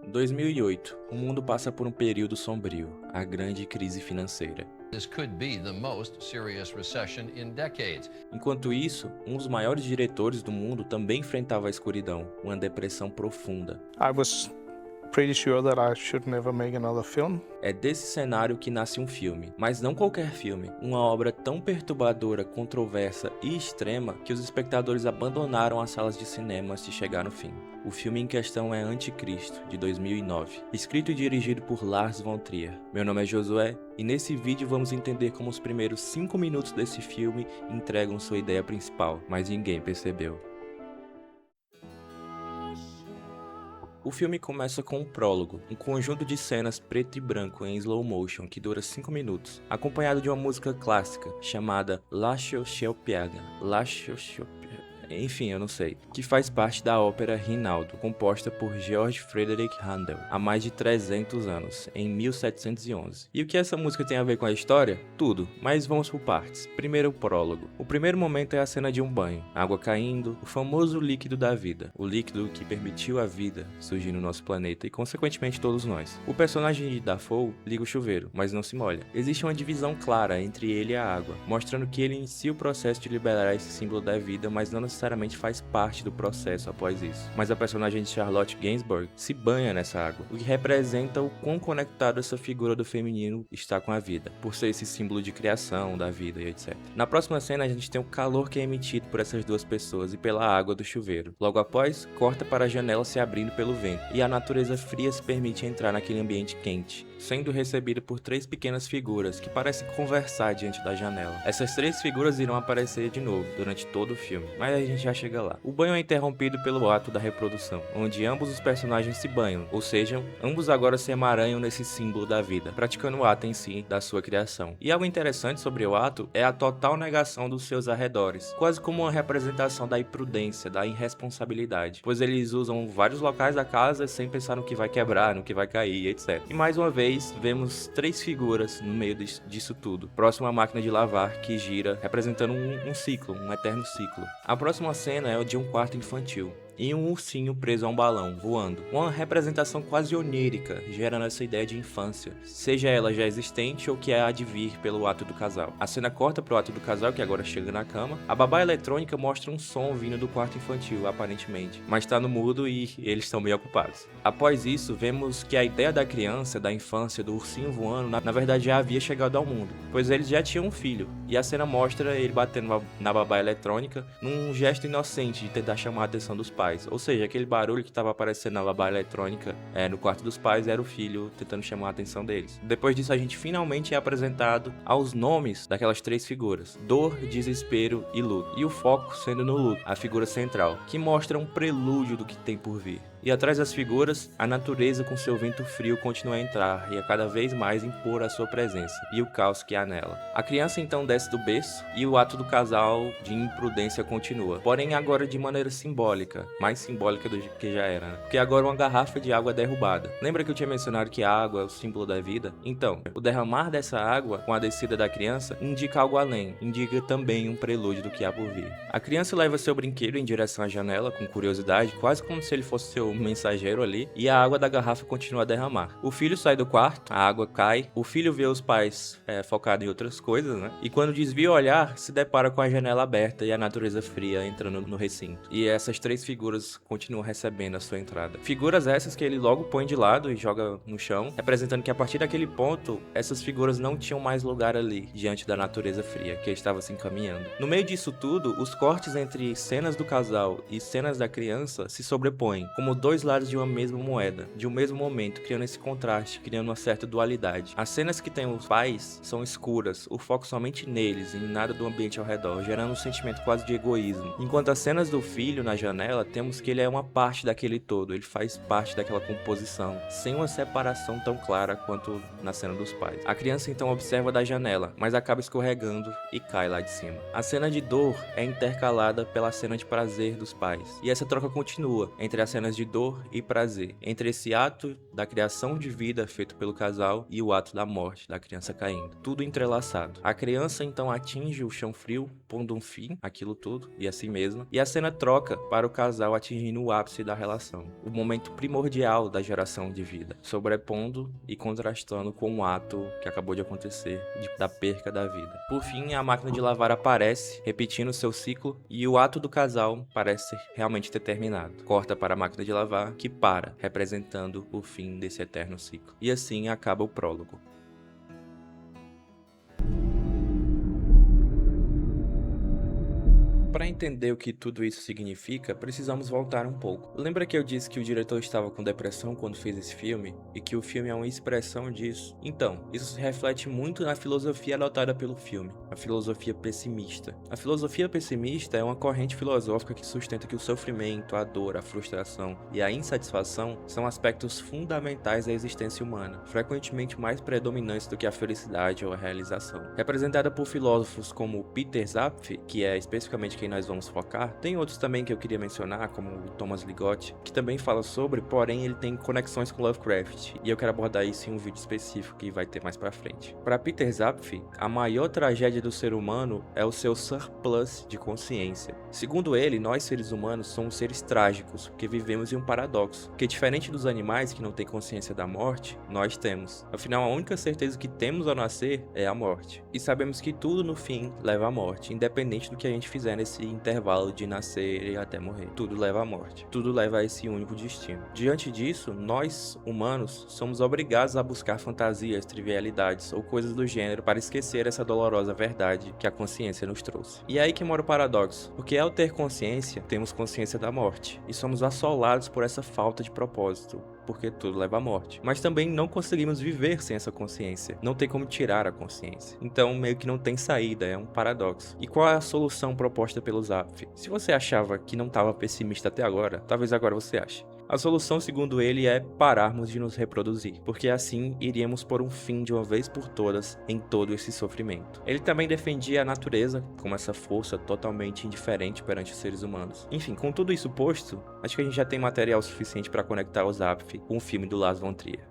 2008, o mundo passa por um período sombrio, a grande crise financeira. This could be the most serious recession in decades. Enquanto isso, um dos maiores diretores do mundo também enfrentava a escuridão, uma depressão profunda. I was pretty sure that I should never make another film. É desse cenário que nasce um filme, mas não qualquer filme, uma obra tão perturbadora, controversa e extrema que os espectadores abandonaram as salas de cinema antes de chegar no fim. O filme em questão é Anticristo, de 2009, escrito e dirigido por Lars von Trier. Meu nome é Josué e nesse vídeo vamos entender como os primeiros 5 minutos desse filme entregam sua ideia principal, mas ninguém percebeu. O filme começa com um prólogo, um conjunto de cenas preto e branco em slow motion que dura 5 minutos, acompanhado de uma música clássica chamada Lascio Scioppiaga, enfim, eu não sei, que faz parte da ópera Rinaldo, composta por Georg Friedrich Handel, há mais de 300 anos, em 1711. E o que essa música tem a ver com a história? Tudo, mas vamos por partes. Primeiro o prólogo. O primeiro momento é a cena de um banho, água caindo, o famoso líquido da vida, o líquido que permitiu a vida surgir no nosso planeta e consequentemente todos nós. O personagem de Dafoe liga o chuveiro, mas não se molha. Existe uma divisão clara entre ele e a água, mostrando que ele inicia o processo de liberar esse símbolo da vida, mas não necessariamente faz parte do processo após isso. Mas a personagem de Charlotte Gainsbourg se banha nessa água, o que representa o quão conectado essa figura do feminino está com a vida, por ser esse símbolo de criação, da vida e etc. Na próxima cena a gente tem o calor que é emitido por essas duas pessoas e pela água do chuveiro. Logo após, corta para a janela se abrindo pelo vento, e a natureza fria se permite entrar naquele ambiente quente, sendo recebida por 3 pequenas figuras que parecem conversar diante da janela. Essas 3 figuras irão aparecer de novo durante todo o filme, mas a gente já chega lá. O banho é interrompido pelo ato da reprodução, onde ambos os personagens se banham, ou seja, ambos agora se emaranham nesse símbolo da vida, praticando o ato em si da sua criação. E algo interessante sobre o ato é a total negação dos seus arredores, quase como uma representação da imprudência, da irresponsabilidade, pois eles usam vários locais da casa sem pensar no que vai quebrar, no que vai cair, etc. E mais uma vez, vemos 3 figuras no meio disso tudo, próximo à máquina de lavar que gira, representando um ciclo, um eterno ciclo. A próxima cena é o de um quarto infantil, e um ursinho preso a um balão, voando. Uma representação quase onírica, gerando essa ideia de infância, seja ela já existente ou que é a de vir pelo ato do casal. A cena corta pro ato do casal, que agora chega na cama. A babá eletrônica mostra um som vindo do quarto infantil, aparentemente, mas tá no mudo e eles estão meio ocupados. Após isso, vemos que a ideia da criança, da infância, do ursinho voando, na verdade já havia chegado ao mundo, pois eles já tinham um filho, e a cena mostra ele batendo na babá eletrônica num gesto inocente de tentar chamar a atenção dos pais. Ou seja, aquele barulho que estava aparecendo na babá eletrônica no quarto dos pais era o filho tentando chamar a atenção deles. Depois disso, a gente finalmente é apresentado aos nomes daquelas 3 figuras: dor, desespero e luto. E o foco sendo no luto, a figura central, que mostra um prelúdio do que tem por vir. E atrás das figuras, a natureza com seu vento frio continua a entrar e a cada vez mais impor a sua presença, e o caos que há nela. A criança então desce do berço e o ato do casal de imprudência continua, porém agora de maneira simbólica, mais simbólica do que já era, né? Porque agora uma garrafa de água é derrubada. Lembra que eu tinha mencionado que a água é o símbolo da vida? Então, o derramar dessa água com a descida da criança indica algo além, indica também um prelúdio do que há por vir. A criança leva seu brinquedo em direção à janela com curiosidade, quase como se ele fosse seu mensageiro ali, e a água da garrafa continua a derramar. O filho sai do quarto, a água cai, o filho vê os pais focado em outras coisas, né? E quando desvia o olhar, se depara com a janela aberta e a natureza fria entrando no recinto. E essas 3 figuras continuam recebendo a sua entrada. Figuras essas que ele logo põe de lado e joga no chão, representando que a partir daquele ponto, essas figuras não tinham mais lugar ali, diante da natureza fria, que estava se encaminhando. No meio disso tudo, os cortes entre cenas do casal e cenas da criança se sobrepõem, como 2 lados de uma mesma moeda, de um mesmo momento, criando esse contraste, criando uma certa dualidade. As cenas que tem os pais são escuras, o foco somente neles e em nada do ambiente ao redor, gerando um sentimento quase de egoísmo. Enquanto as cenas do filho na janela, temos que ele é uma parte daquele todo, ele faz parte daquela composição, sem uma separação tão clara quanto na cena dos pais. A criança então observa da janela, mas acaba escorregando e cai lá de cima. A cena de dor é intercalada pela cena de prazer dos pais, e essa troca continua entre as cenas de dor e prazer, entre esse ato da criação de vida feito pelo casal e o ato da morte da criança caindo, tudo entrelaçado. A criança então atinge o chão frio, pondo um fim àquilo tudo e a si mesma, e a cena troca para o casal casal atingindo o ápice da relação, o momento primordial da geração de vida, sobrepondo e contrastando com o ato que acabou de acontecer da perca da vida. Por fim, a máquina de lavar aparece, repetindo seu ciclo, e o ato do casal parece realmente ter terminado. Corta para a máquina de lavar, que para, representando o fim desse eterno ciclo. E assim acaba o prólogo. Para entender o que tudo isso significa, precisamos voltar um pouco. Lembra que eu disse que o diretor estava com depressão quando fez esse filme? E que o filme é uma expressão disso? Então, isso se reflete muito na filosofia adotada pelo filme, a filosofia pessimista. A filosofia pessimista é uma corrente filosófica que sustenta que o sofrimento, a dor, a frustração e a insatisfação são aspectos fundamentais da existência humana, frequentemente mais predominantes do que a felicidade ou a realização. Representada por filósofos como Peter Zapf, que é especificamente quem nós vamos focar, tem outros também que eu queria mencionar, como o Thomas Ligotti, que também fala sobre, porém ele tem conexões com Lovecraft, e eu quero abordar isso em um vídeo específico que vai ter mais pra frente. Para Peter Zapf, a maior tragédia do ser humano é o seu surplus de consciência. Segundo ele, nós seres humanos somos seres trágicos, porque vivemos em um paradoxo, que diferente dos animais que não têm consciência da morte, nós temos. Afinal, a única certeza que temos ao nascer é a morte. E sabemos que tudo no fim leva à morte, independente do que a gente fizer nesse intervalo de nascer e até morrer. Tudo leva à morte. Tudo leva a esse único destino. Diante disso, nós, humanos, somos obrigados a buscar fantasias, trivialidades ou coisas do gênero para esquecer essa dolorosa verdade que a consciência nos trouxe. E é aí que mora o paradoxo, porque ao ter consciência, temos consciência da morte, e somos assolados por essa falta de propósito, porque tudo leva à morte. Mas também não conseguimos viver sem essa consciência. Não tem como tirar a consciência. Então, meio que não tem saída, é um paradoxo. E qual é a solução proposta pelo Zapf? Se você achava que não estava pessimista até agora, talvez agora você ache. A solução, segundo ele, é pararmos de nos reproduzir, porque assim iríamos pôr um fim de uma vez por todas em todo esse sofrimento. Ele também defendia a natureza como essa força totalmente indiferente perante os seres humanos. Enfim, com tudo isso posto, acho que a gente já tem material suficiente para conectar o Zapf com o filme do Lars von Trier.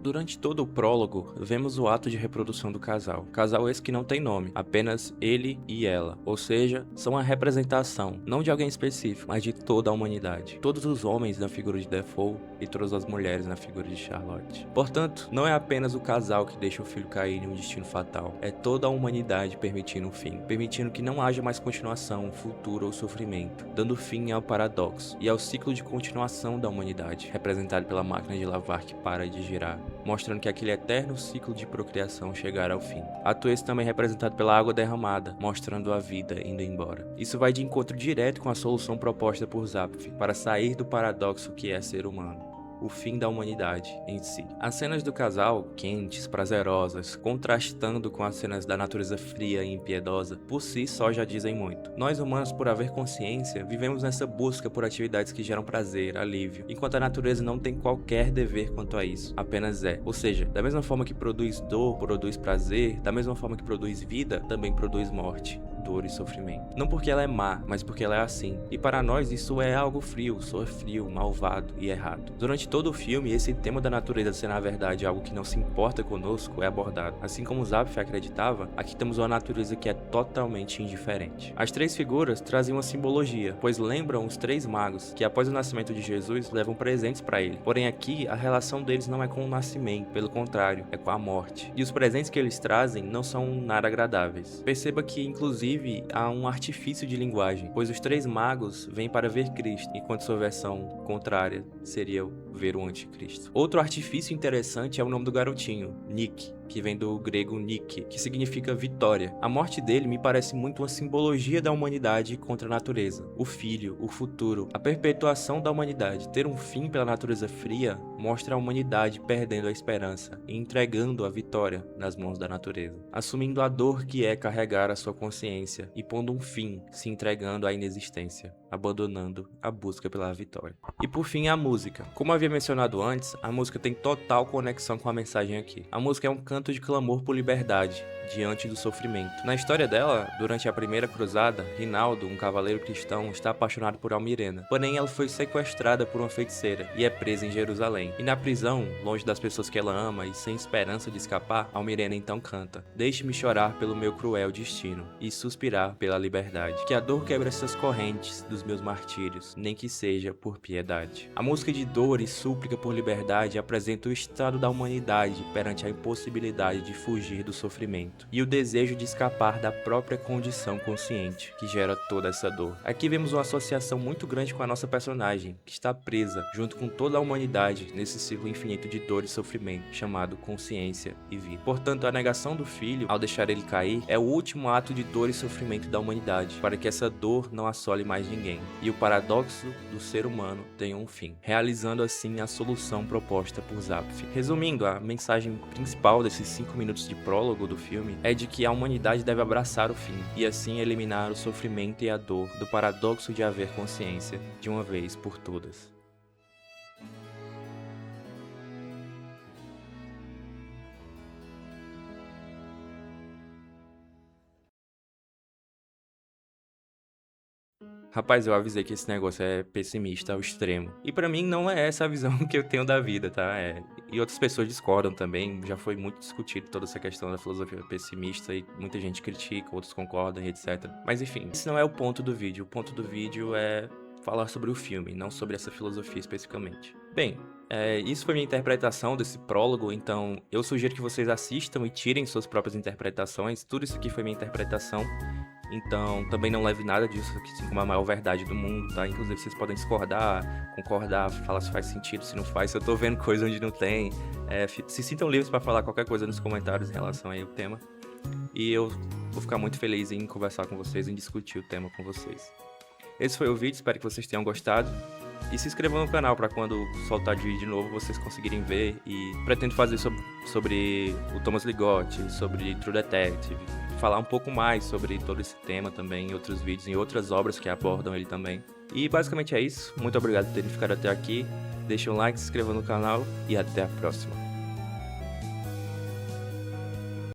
Durante todo o prólogo, vemos o ato de reprodução do casal. Casal esse que não tem nome, apenas ele e ela. Ou seja, são a representação, não de alguém específico, mas de toda a humanidade. Todos os homens na figura de Defoe e todas as mulheres na figura de Charlotte. Portanto, não é apenas o casal que deixa o filho cair em um destino fatal. É toda a humanidade permitindo o fim. Permitindo que não haja mais continuação, futuro ou sofrimento. Dando fim ao paradoxo e ao ciclo de continuação da humanidade, representado pela máquina de lavar que para de girar, mostrando que aquele eterno ciclo de procriação chegará ao fim. Ato esse também representado pela água derramada, mostrando a vida indo embora. Isso vai de encontro direto com a solução proposta por Zapf para sair do paradoxo que é ser humano. O fim da humanidade em si. As cenas do casal, quentes, prazerosas, contrastando com as cenas da natureza fria e impiedosa, por si só já dizem muito. Nós humanos, por haver consciência, vivemos nessa busca por atividades que geram prazer, alívio, enquanto a natureza não tem qualquer dever quanto a isso, apenas é. Ou seja, da mesma forma que produz dor, produz prazer, da mesma forma que produz vida, também produz morte, dor e sofrimento. Não porque ela é má, mas porque ela é assim. E para nós isso é algo frio, soa frio, malvado e errado. Durante todo o filme, esse tema da natureza ser na verdade algo que não se importa conosco é abordado. Assim como Zapf acreditava, aqui temos uma natureza que é totalmente indiferente. As três figuras trazem uma simbologia, pois lembram os três magos, que após o nascimento de Jesus levam presentes para ele. Porém aqui, a relação deles não é com o nascimento, pelo contrário, é com a morte. E os presentes que eles trazem não são nada agradáveis. Perceba que, inclusive, há um artifício de linguagem, pois os três magos vêm para ver Cristo, enquanto sua versão contrária seria ver o anticristo. Outro artifício interessante é o nome do garotinho, Nick, que vem do grego Nike, que significa vitória. A morte dele me parece muito uma simbologia da humanidade contra a natureza, o filho, o futuro, a perpetuação da humanidade. Ter um fim pela natureza fria mostra a humanidade perdendo a esperança e entregando a vitória nas mãos da natureza, assumindo a dor que é carregar a sua consciência e pondo um fim, se entregando à inexistência, abandonando a busca pela vitória. E por fim, a música. Como havia mencionado antes, a música tem total conexão com a mensagem aqui. A música é um canto canto de clamor por liberdade, diante do sofrimento. Na história dela, durante a primeira cruzada, Rinaldo, um cavaleiro cristão, está apaixonado por Almirena. Porém, ela foi sequestrada por uma feiticeira e é presa em Jerusalém. E na prisão, longe das pessoas que ela ama e sem esperança de escapar, Almirena então canta: "Deixe-me chorar pelo meu cruel destino e suspirar pela liberdade. Que a dor quebre essas correntes dos meus martírios, nem que seja por piedade." A música de dor e súplica por liberdade apresenta o estado da humanidade perante a impossibilidade de fugir do sofrimento e o desejo de escapar da própria condição consciente que gera toda essa dor. Aqui vemos uma associação muito grande com a nossa personagem, que está presa, junto com toda a humanidade, nesse ciclo infinito de dor e sofrimento, chamado consciência e vida. Portanto, a negação do filho, ao deixar ele cair, é o último ato de dor e sofrimento da humanidade, para que essa dor não assole mais ninguém, e o paradoxo do ser humano tenha um fim, realizando assim a solução proposta por Zapf. Resumindo, a mensagem principal desses 5 minutos de prólogo do filme é de que a humanidade deve abraçar o fim e assim eliminar o sofrimento e a dor do paradoxo de haver consciência de uma vez por todas. Rapaz, eu avisei que esse negócio é pessimista ao extremo. E pra mim não é essa a visão que eu tenho da vida, tá? E outras pessoas discordam também. Já foi muito discutido toda essa questão da filosofia pessimista e muita gente critica, outros concordam e etc. Mas enfim, esse não é o ponto do vídeo. O ponto do vídeo é falar sobre o filme, não sobre essa filosofia especificamente. Bem, isso foi minha interpretação desse prólogo, então eu sugiro que vocês assistam e tirem suas próprias interpretações. Tudo isso aqui foi minha interpretação. Então, também não leve nada disso aqui assim, como a maior verdade do mundo, tá? Inclusive, vocês podem discordar, concordar, falar se faz sentido, se não faz, se eu tô vendo coisa onde não tem. Se sintam livres para falar qualquer coisa nos comentários em relação aí ao tema. E eu vou ficar muito feliz em conversar com vocês, em discutir o tema com vocês. Esse foi o vídeo, espero que vocês tenham gostado. E se inscrevam no canal para quando soltar de vídeo de novo vocês conseguirem ver. E pretendo fazer sobre o Thomas Ligotti, sobre True Detective, falar um pouco mais sobre todo esse tema também em outros vídeos, em outras obras que abordam ele também. E basicamente é isso. Muito obrigado por terem ficado até aqui. Deixem um like, se inscrevam no canal e até a próxima.